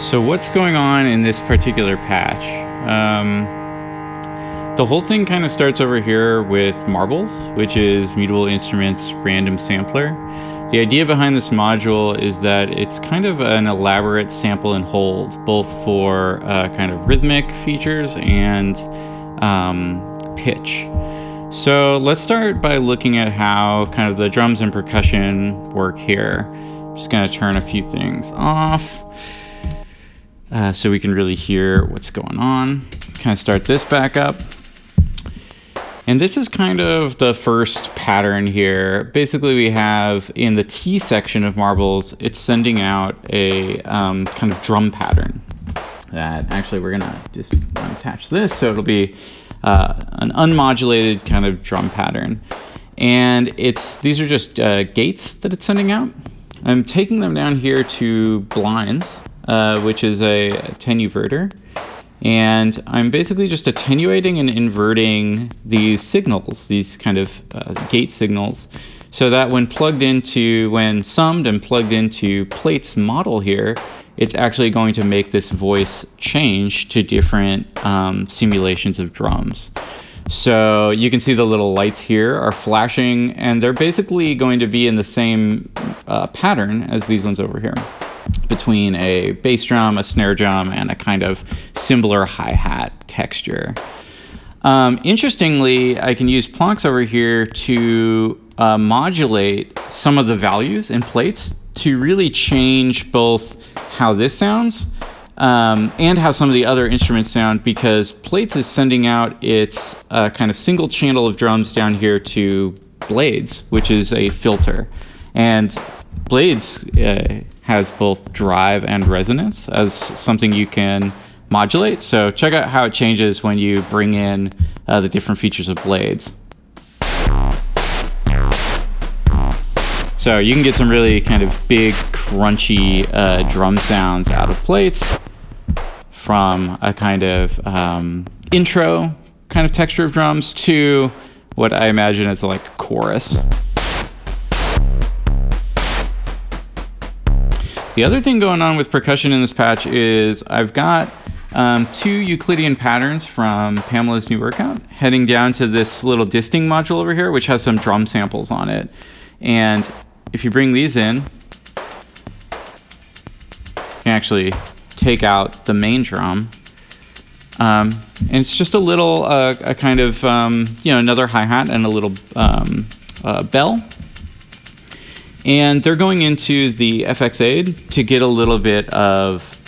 So what's going on in this particular patch? The whole thing kind of starts over here with Marbles, which is Mutable Instruments Random Sampler. The idea behind this module is that it's kind of an elaborate sample and hold, both for kind of rhythmic features and pitch. So let's start by looking at how kind of the drums and percussion work here. I'm just going to turn a few things off so we can really hear what's going on. Kind of start this back up. And this is kind of the first pattern here. Basically, we have in the T section of Marbles, it's sending out a kind of drum pattern. That actually we're gonna just attach this, so it'll be an unmodulated kind of drum pattern. And these are just gates that it's sending out. I'm taking them down here to blinds, which is a attenuator. And I'm basically just attenuating and inverting these signals, these kind of gate signals, so that when summed and plugged into Plaits model here, it's actually going to make this voice change to different simulations of drums. So you can see the little lights here are flashing, and they're basically going to be in the same pattern as these ones over here, between a bass drum, a snare drum, and a kind of cymbal hi-hat texture. Interestingly, I can use plonks over here to modulate some of the values in Plaits to really change both how this sounds and how some of the other instruments sound, because Plaits is sending out its kind of single channel of drums down here to Blades, which is a filter. And Blades has both drive and resonance as something you can modulate. So check out how it changes when you bring in the different features of Blades. So you can get some really kind of big, crunchy drum sounds out of Plaits, from a kind of intro kind of texture of drums to what I imagine is like a chorus. The other thing going on with percussion in this patch is I've got 2 Euclidean patterns from Pamela's new workout heading down to this little disting module over here, which has some drum samples on it. And if you bring these in, you can actually take out the main drum. And it's just a little, a kind of, another hi-hat and a little bell. And they're going into the FX Aid to get a little bit of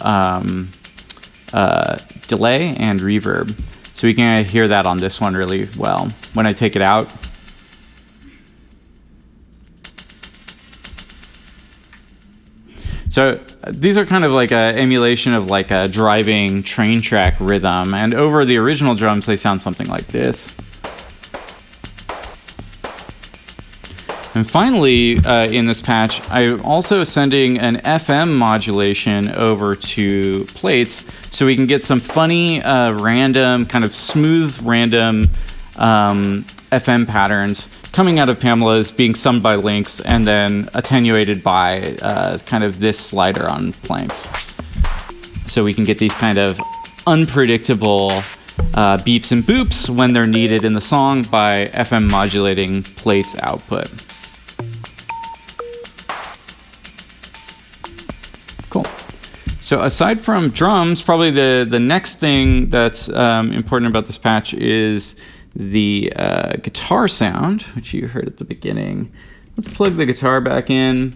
delay and reverb. So we can hear that on this one really well. When I take it out, so these are kind of like an emulation of like a driving train track rhythm. And over the original drums, they sound something like this. And finally, in this patch, I'm also sending an FM modulation over to Plaits so we can get some funny, random, kind of smooth, random FM patterns coming out of Pamela's, being summed by links, and then attenuated by kind of this slider on planks. So we can get these kind of unpredictable beeps and boops when they're needed in the song by FM modulating Plaits output. Cool. So aside from drums, probably the next thing that's important about this patch is the guitar sound, which you heard at the beginning. Let's plug the guitar back in.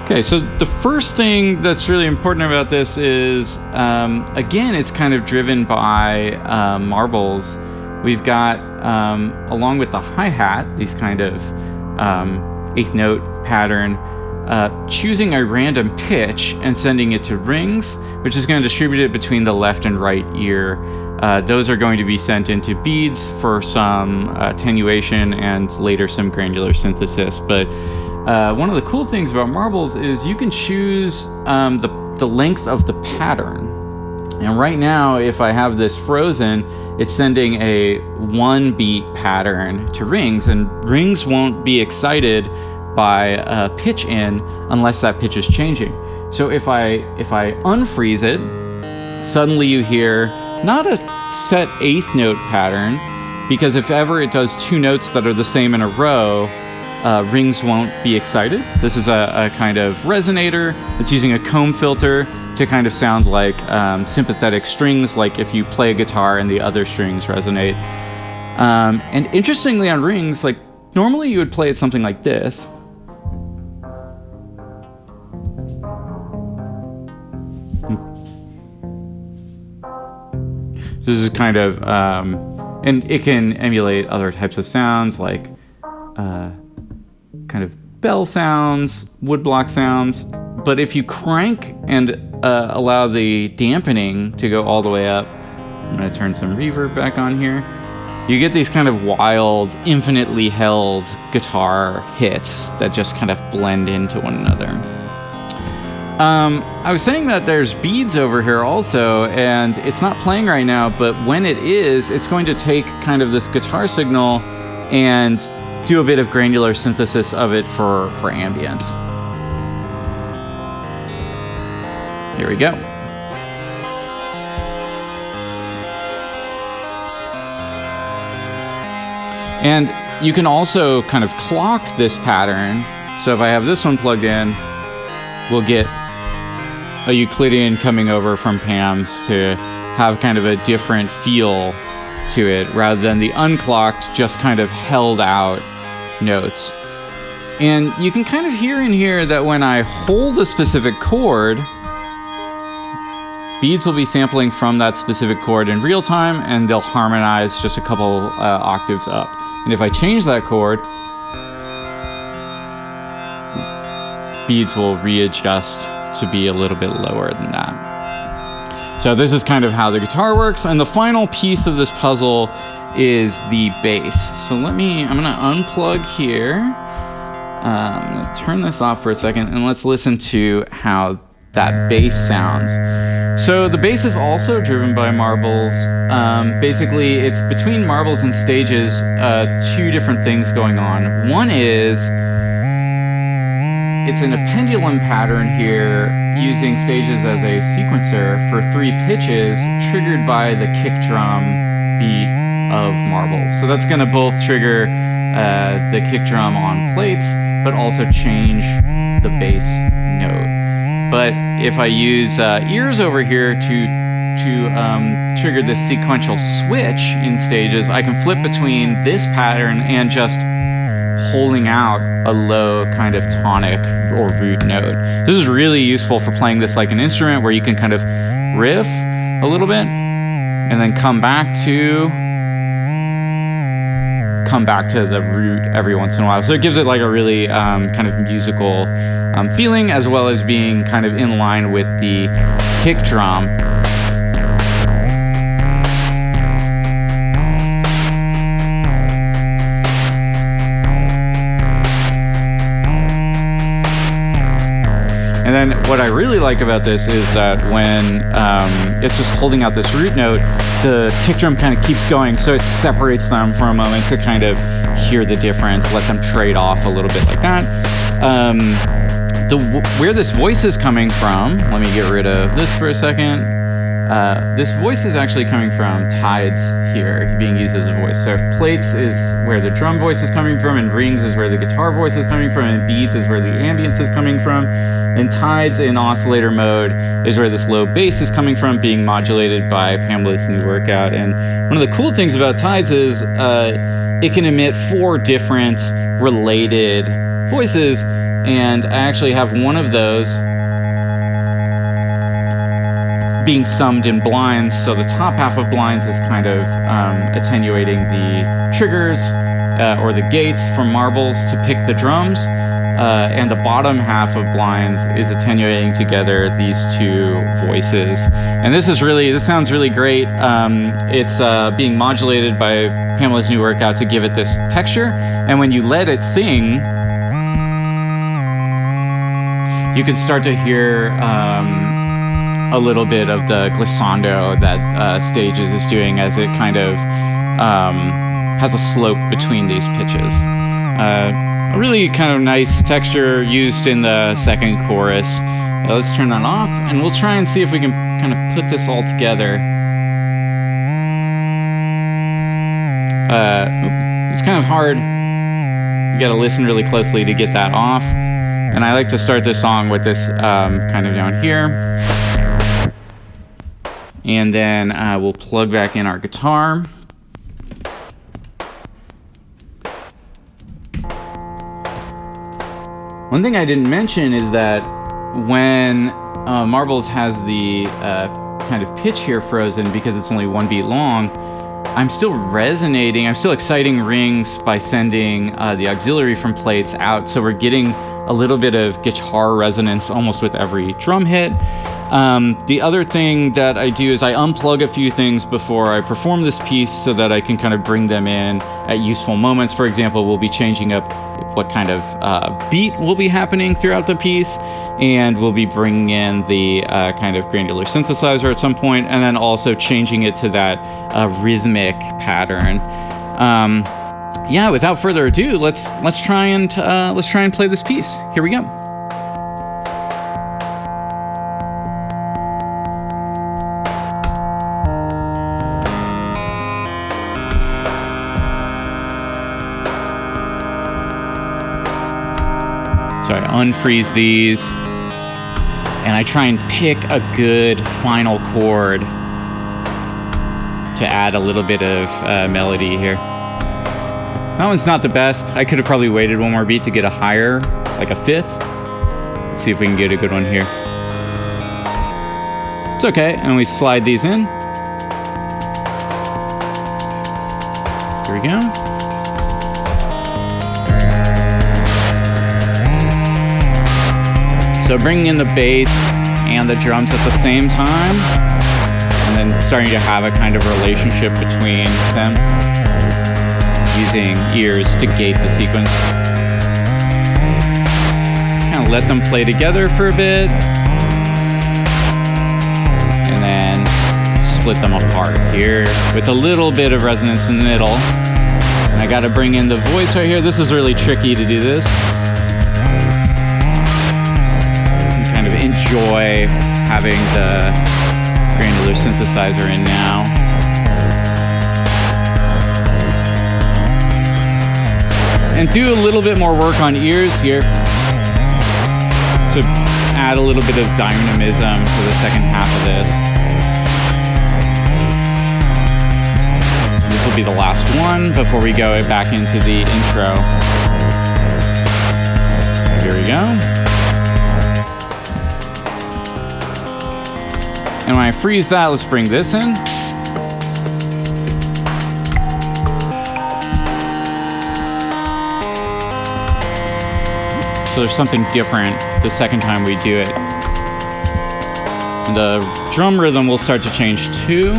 Okay, so the first thing that's really important about this is, again, it's kind of driven by Marbles. We've got, along with the hi-hat, these kind of eighth note pattern, choosing a random pitch and sending it to rings, which is going to distribute it between the left and right ear. Those are going to be sent into beads for some attenuation and later some granular synthesis. But one of the cool things about Marbles is you can choose the length of the pattern. And right now, if I have this frozen, it's sending a 1-beat pattern to rings, and rings won't be excited by a pitch in unless that pitch is changing. So if I unfreeze it, suddenly you hear not a set eighth note pattern, because if ever it does two notes that are the same in a row, rings won't be excited. This is a kind of resonator that's using a comb filter to kind of sound like sympathetic strings, like if you play a guitar and the other strings resonate. And interestingly on rings, like normally you would play it something like this. This is kind of, and it can emulate other types of sounds like kind of bell sounds, woodblock sounds. But if you crank and allow the dampening to go all the way up, I'm going to turn some reverb back on here, you get these kind of wild, infinitely held guitar hits that just kind of blend into one another. I was saying that there's beads over here also, and it's not playing right now, but when it is, it's going to take kind of this guitar signal and do a bit of granular synthesis of it for ambience. Here we go. And you can also kind of clock this pattern. So if I have this one plugged in, we'll get a Euclidean coming over from Pam's to have kind of a different feel to it rather than the unclocked, just kind of held out notes. And you can kind of hear in here that when I hold a specific chord, beads will be sampling from that specific chord in real time, and they'll harmonize just a couple octaves up. And if I change that chord, beads will readjust to be a little bit lower than that. So this is kind of how the guitar works. And the final piece of this puzzle is the bass. So I'm gonna unplug here. I'm gonna turn this off for a second, and let's listen to how that bass sounds. So the bass is also driven by marbles. Basically, it's between marbles and stages, two different things going on. One is, it's in a pendulum pattern here, using stages as a sequencer for 3 pitches, triggered by the kick drum beat of marbles. So that's gonna both trigger the kick drum on plates, but also change the bass note. But if I use ears over here to trigger this sequential switch in stages, I can flip between this pattern and just holding out a low kind of tonic or root note. This is really useful for playing this like an instrument, where you can kind of riff a little bit and then come back to the root every once in a while. So it gives it like a really kind of musical feeling, as well as being kind of in line with the kick drum. And then what I really like about this is that when it's just holding out this root note, the kick drum kind of keeps going, so it separates them for a moment to kind of hear the difference, let them trade off a little bit like that. Where this voice is coming from, let me get rid of this for a second. This voice is actually coming from Tides here, being used as a voice. So if Plaits is where the drum voice is coming from, and Rings is where the guitar voice is coming from, and Beats is where the ambience is coming from, and Tides in oscillator mode is where this low bass is coming from, being modulated by Pamela's new workout. And one of the cool things about Tides is it can emit 4 different related voices, and I actually have one of those being summed in blinds. So the top half of blinds is kind of attenuating the triggers or the gates from marbles to pick the drums, and the bottom half of blinds is attenuating together these 2 voices. And this sounds really great. It's being modulated by Pamela's new workout to give it this texture, and when you let it sing, you can start to hear a little bit of the glissando that Stages is doing, as it kind of has a slope between these pitches. a really kind of nice texture used in the second chorus. Let's turn that off, and we'll try and see if we can kind of put this all together. It's kind of hard. You gotta listen really closely to get that off. And I like to start this song with this kind of down here. And then we'll plug back in our guitar. One thing I didn't mention is that when Marbles has the kind of pitch here frozen because it's only 1 beat long, I'm still resonating, I'm still exciting rings by sending the auxiliary from Plaits out, so we're getting a little bit of guitar resonance almost with every drum hit. The other thing that I do is I unplug a few things before I perform this piece so that I can kind of bring them in at useful moments. For example, we'll be changing up what kind of beat will be happening throughout the piece, and we'll be bringing in the kind of granular synthesizer at some point, and then also changing it to that rhythmic pattern. Yeah, without further ado, let's try and play this piece. Here we go. So I unfreeze these, and I try and pick a good final chord to add a little bit of melody here. That one's not the best. I could have probably waited one more beat to get a higher, like a fifth. Let's see if we can get a good one here. It's okay, and we slide these in. Here we go. So bringing in the bass and the drums at the same time, and then starting to have a kind of relationship between them, using ears to gate the sequence. Kind of let them play together for a bit, and then split them apart here with a little bit of resonance in the middle. And I gotta bring in the voice right here. This is really tricky to do this. Enjoy having the granular synthesizer in now. And do a little bit more work on ears here to add a little bit of dynamism to the second half of this. This will be the last one before we go back into the intro. Here we go. And when I freeze that, let's bring this in. So there's something different the second time we do it. And the drum rhythm will start to change too.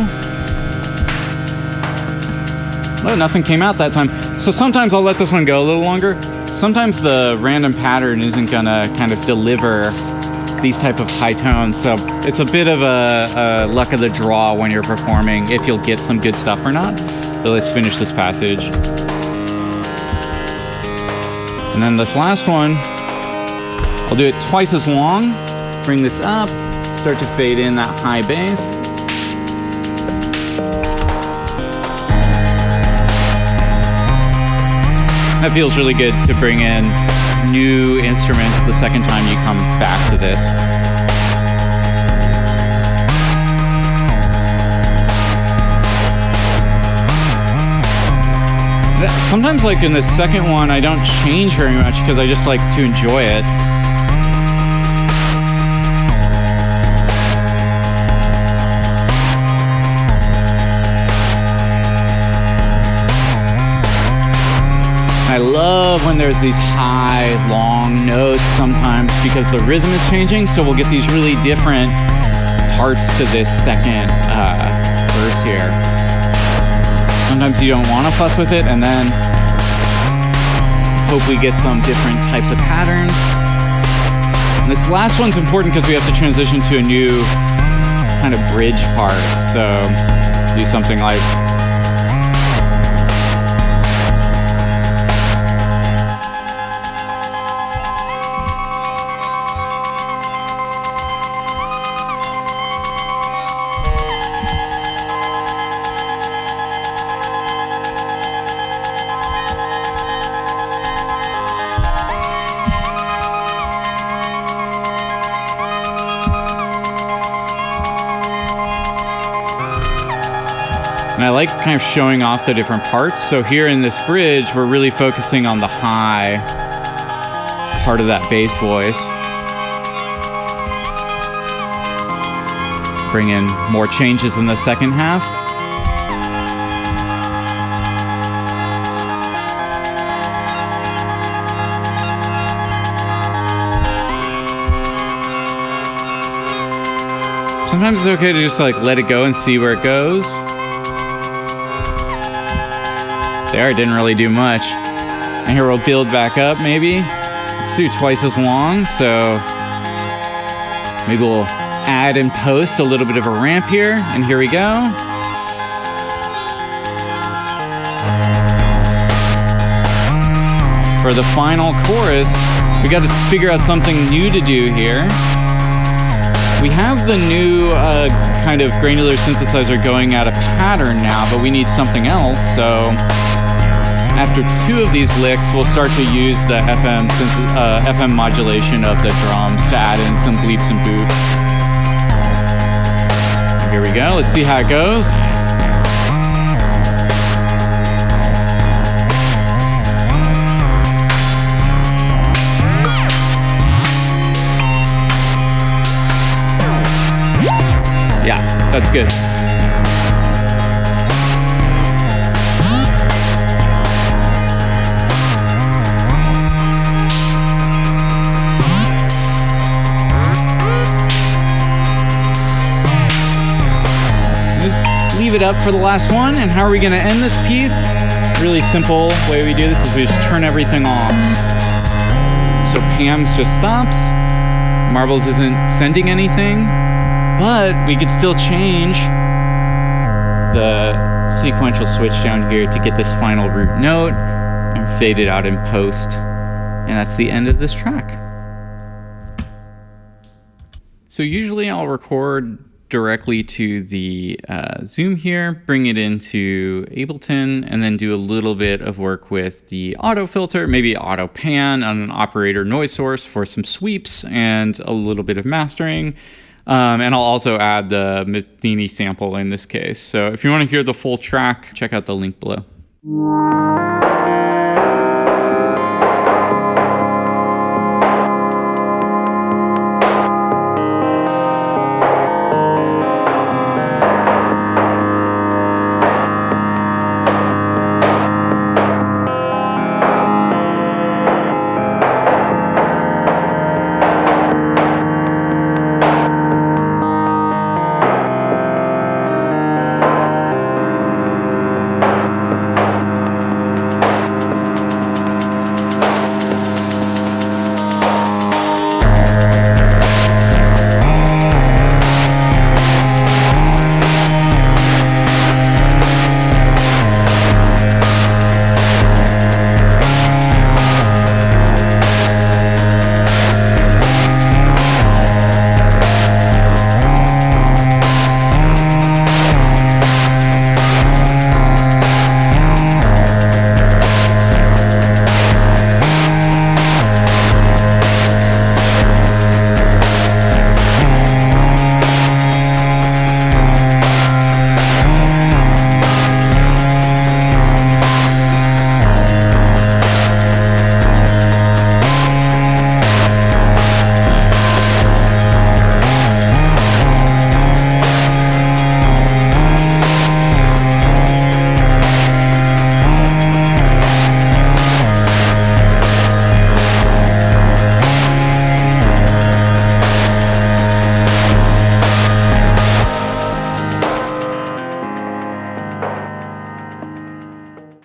Oh, nothing came out that time. So sometimes I'll let this one go a little longer. Sometimes the random pattern isn't gonna kind of deliver these type of high tones, so it's a bit of a luck of the draw when you're performing if you'll get some good stuff or not. But let's finish this passage. And then this last one, I'll do it twice as long, bring this up, start to fade in that high bass. That feels really good to bring in new instruments the second time you come back to this. Sometimes, like in the second one, I don't change very much because I just like to enjoy it. I love when there's these high, long notes sometimes because the rhythm is changing, so we'll get these really different parts to this second verse here. Sometimes you don't want to fuss with it, and then hope we get some different types of patterns. And this last one's important because we have to transition to a new kind of bridge part, so do something like And I like kind of showing off the different parts. So here in this bridge, we're really focusing on the high part of that bass voice. Bring in more changes in the second half. Sometimes it's okay to just like let it go and see where it goes. There, it didn't really do much. And here we'll build back up maybe. Let's do twice as long, so maybe we'll add and post a little bit of a ramp here, and here we go. For the final chorus, we got to figure out something new to do here. We have the new kind of granular synthesizer going out of pattern now, but we need something else, so after 2 of these licks, we'll start to use the FM modulation of the drums to add in some bleeps and boops. Here we go, let's see how it goes. Yeah, that's good. Just leave it up for the last one. And how are we going to end this piece? Really simple way we do this is we just turn everything off. So Pam's just stops. Marbles isn't sending anything. But we could still change the sequential switch down here to get this final root note and fade it out in post. And that's the end of this track. So usually I'll record directly to the Zoom here, bring it into Ableton, and then do a little bit of work with the auto filter, maybe auto pan on an operator noise source for some sweeps and a little bit of mastering. And I'll also add the Metheny sample in this case. So if you want to hear the full track, check out the link below.